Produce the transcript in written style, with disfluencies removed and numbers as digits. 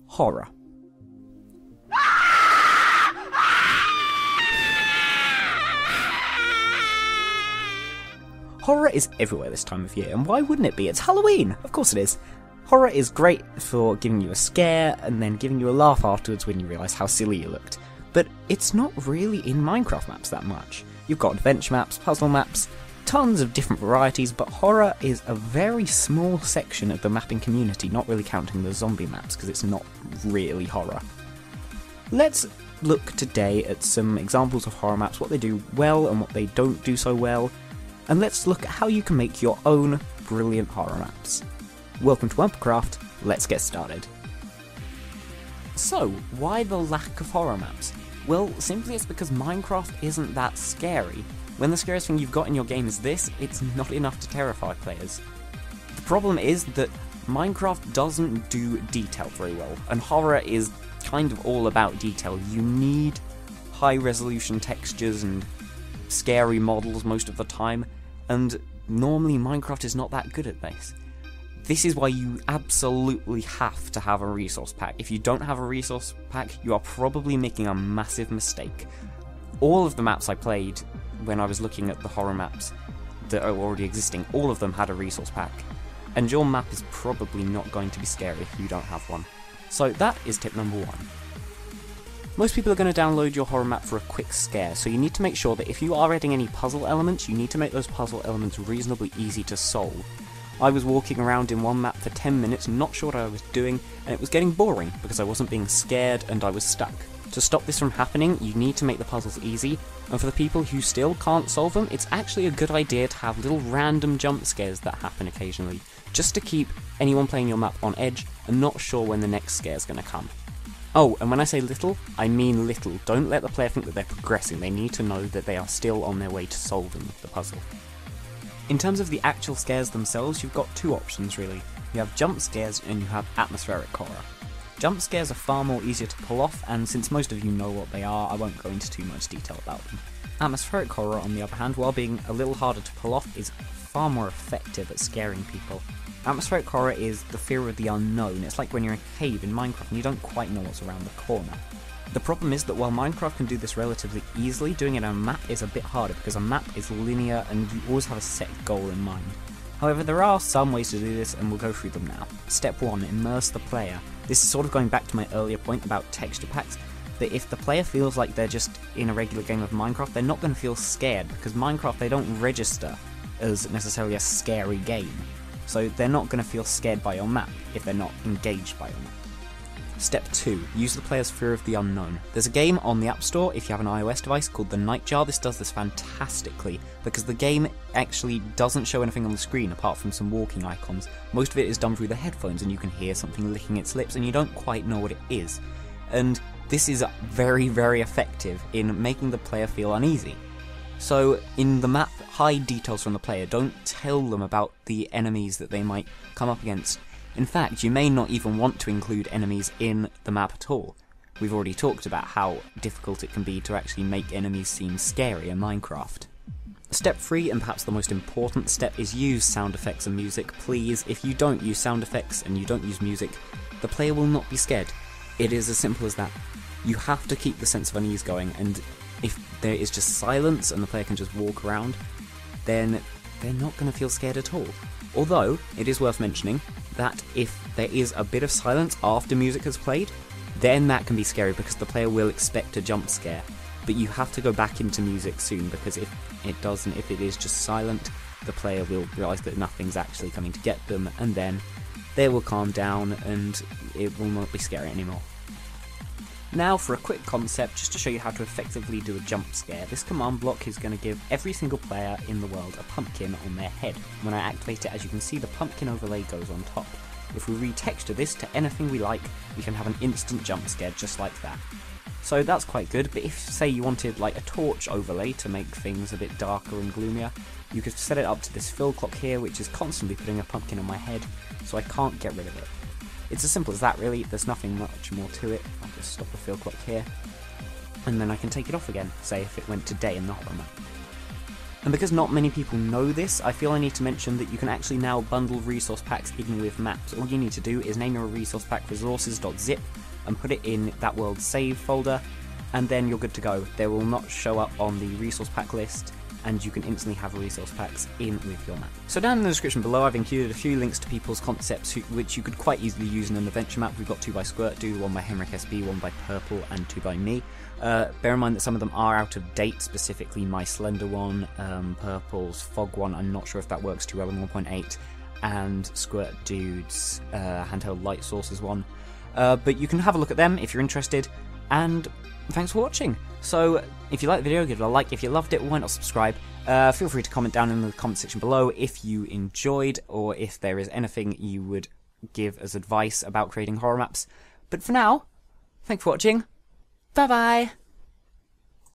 Horror. Horror is everywhere this time of year, and why wouldn't it be? It's Halloween! Of course it is. Horror is great for giving you a scare, and then giving you a laugh afterwards when you realise how silly you looked. But it's not really in Minecraft maps that much. You've got adventure maps, puzzle maps, tons of different varieties, but horror is a very small section of the mapping community, not really counting the zombie maps, because it's not really horror. Let's look today at some examples of horror maps, what they do well and what they don't do so well, and let's look at how you can make your own brilliant horror maps. Welcome to Wumpercraft, let's get started. So, why the lack of horror maps? Well, simply it's because Minecraft isn't that scary. When the scariest thing you've got in your game is this, it's not enough to terrify players. The problem is that Minecraft doesn't do detail very well, and horror is kind of all about detail. You need high resolution textures and scary models most of the time, and normally Minecraft is not that good at this. This is why you absolutely have to have a resource pack. If you don't have a resource pack, you are probably making a massive mistake. All of the maps I played when I was looking at the horror maps that are already existing, all of them had a resource pack. And your map is probably not going to be scary if you don't have one. So that is tip number 1. Most people are going to download your horror map for a quick scare, so you need to make sure that if you are adding any puzzle elements, you need to make those puzzle elements reasonably easy to solve. I was walking around in one map for 10 minutes, not sure what I was doing, and it was getting boring because I wasn't being scared and I was stuck. To stop this from happening, you need to make the puzzles easy, and for the people who still can't solve them, it's actually a good idea to have little random jump scares that happen occasionally, just to keep anyone playing your map on edge and not sure when the next scare is going to come. Oh, and when I say little, I mean little. Don't let the player think that they're progressing, they need to know that they are still on their way to solving the puzzle. In terms of the actual scares themselves, you've got 2 options really. You have jump scares and you have atmospheric horror. Jump scares are far more easier to pull off, and since most of you know what they are, I won't go into too much detail about them. Atmospheric horror, on the other hand, while being a little harder to pull off, is far more effective at scaring people. Atmospheric horror is the fear of the unknown. It's like when you're in a cave in Minecraft and you don't quite know what's around the corner. The problem is that while Minecraft can do this relatively easily, doing it on a map is a bit harder because a map is linear and you always have a set goal in mind. However, there are some ways to do this and we'll go through them now. Step 1, immerse the player. This is sort of going back to my earlier point about texture packs, that if the player feels like they're just in a regular game of Minecraft, they're not going to feel scared because Minecraft, they don't register as necessarily a scary game. So they're not going to feel scared by your map if they're not engaged by your map. Step 2. Use the player's fear of the unknown. There's a game on the App Store, if you have an iOS device, called The Nightjar. This does this fantastically, because the game actually doesn't show anything on the screen apart from some walking icons. Most of it is done through the headphones, and you can hear something licking its lips, and you don't quite know what it is. And this is very, very effective in making the player feel uneasy. So, in the map, hide details from the player. Don't tell them about the enemies that they might come up against. In fact, you may not even want to include enemies in the map at all. We've already talked about how difficult it can be to actually make enemies seem scary in Minecraft. Step 3, and perhaps the most important step, is use sound effects and music. Please, if you don't use sound effects and you don't use music, the player will not be scared. It is as simple as that. You have to keep the sense of unease going, and if there is just silence and the player can just walk around, then they're not going to feel scared at all. Although, it is worth mentioning that if there is a bit of silence after music has played, then that can be scary because the player will expect a jump scare. But you have to go back into music soon, because if it is just silent, the player will realise that nothing's actually coming to get them, and then they will calm down and it will not be scary anymore. Now for a quick concept, just to show you how to effectively do a jump scare. This command block is going to give every single player in the world a pumpkin on their head. When I activate it, as you can see, the pumpkin overlay goes on top. If we retexture this to anything we like, we can have an instant jump scare just like that. So that's quite good, but if, say, you wanted like a torch overlay to make things a bit darker and gloomier, you could set it up to this fill clock here, which is constantly putting a pumpkin on my head, so I can't get rid of it. It's as simple as that really, there's nothing much more to it. I'll just stop the fill clock here, and then I can take it off again, say if it went to day in the horror map. And because not many people know this, I feel I need to mention that you can actually now bundle resource packs even with maps. All you need to do is name your resource pack resources.zip and put it in that world save folder, and then you're good to go. They will not show up on the resource pack list, and you can instantly have resource packs in with your map. So down in the description below I've included a few links to people's concepts which you could quite easily use in an adventure map. We've got 2 by Squirtdude, 1 by Henrik SB, 1 by Purple, and 2 by me. Bear in mind that some of them are out of date, specifically my Slender one, Purple's Fog one, I'm not sure if that works too well in 1.8, and Squirtdude's handheld light sources one. But you can have a look at them if you're interested, and thanks for watching. So if you liked the video, give it a like. If you loved it, why not subscribe? Feel free to comment down in the comment section below if you enjoyed, or if there is anything you would give as advice about creating horror maps. But for now, thanks for watching. Bye bye!